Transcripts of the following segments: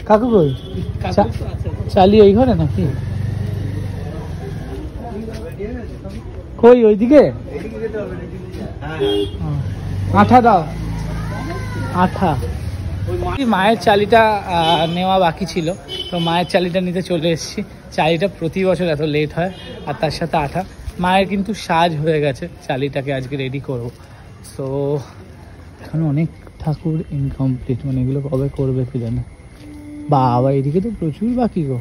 কাকু কই চালি ওই ঘরে নাকি কই ওইদিকে আঠা দাও আঠা মায়ের চালিটা নেওয়া বাকি ছিল তো মায়ের চালিটা নিতে চলে এসেছি চালিটা প্রতি বছর এত লেট হয় আর তার সাথে আঠা মায়ের কিন্তু সাজ হয়ে গেছে চালিটাকে আজকে রেডি করব সো এখন অনেক ঠাকুর ইনকমপ্লিট মানে এগুলো কবে করবে কি জানে বাবা এদিকে তো প্রচুর বাকি গো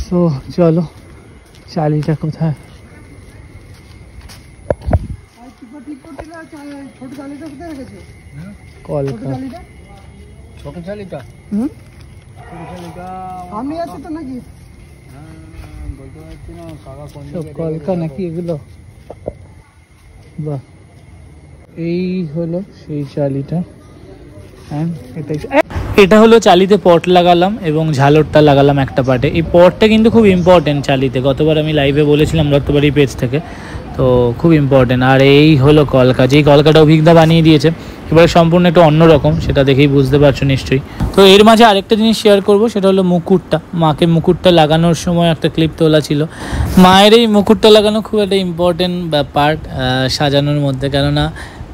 সো চলো চালিটা কোথায় কলকা ছোট চালিটা আমি আছি তো নাকি বলতে পারছি না কাকা কোন কলকা নাকি এগুলো বাহ এই হলো সেই চালিটা এটা হলো চালিতে পট লাগালাম এবং ঝালরটা লাগালাম একটা পার্টে এই পটটা কিন্তু খুব ইম্পর্টেন্ট চালিতে গতবার আমি লাইভে বলেছিলাম রক্তবাড়ি পেজ থেকে তো খুব ইম্পর্টেন্ট আর এই হলো কলকা যেই কলকাটা অভিজ্ঞতা বানিয়ে দিয়েছে এবারে সম্পূর্ণ একটু অন্যরকম সেটা দেখেই বুঝতে পারছো নিশ্চয়ই তো এর মাঝে আরেকটা জিনিস শেয়ার করব সেটা হলো মুকুটটা মাকে মুকুটটা লাগানোর সময় একটা ক্লিপ তোলা ছিল মায়ের এই মুকুটটা লাগানো খুব একটা ইম্পর্টেন্ট পার্ট সাজানোর মধ্যে কেননা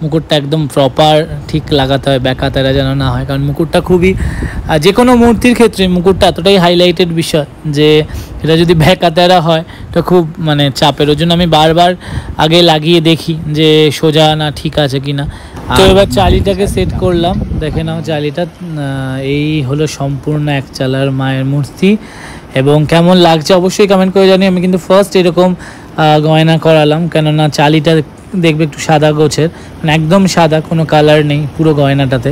মুকুটটা একদম প্রপার ঠিক লাগাতে হয় ব্যাকাতেরা যেন না হয় কারণ মুকুটটা খুবই যে কোনো মূর্তির ক্ষেত্রে মুকুটটা এতটাই হাইলাইটেড বিষয় যে এটা যদি ব্যাকাতেরা হয় তো খুব মানে চাপের ওই জন্য আমি বারবার আগে লাগিয়ে দেখি যে সোজা না ঠিক আছে কি না তো এবার চালিটাকে সেট করলাম দেখে নাও চালিটা এই হলো সম্পূর্ণ এক চালার মায়ের মূর্তি এবং কেমন লাগছে অবশ্যই কমেন্ট করে জানি আমি কিন্তু ফার্স্ট এরকম গয়না করালাম কেননা চালিটা দেখবে একটু সাদা গোছের মানে একদম সাদা কোনো কালার নেই পুরো গয়নাটাতে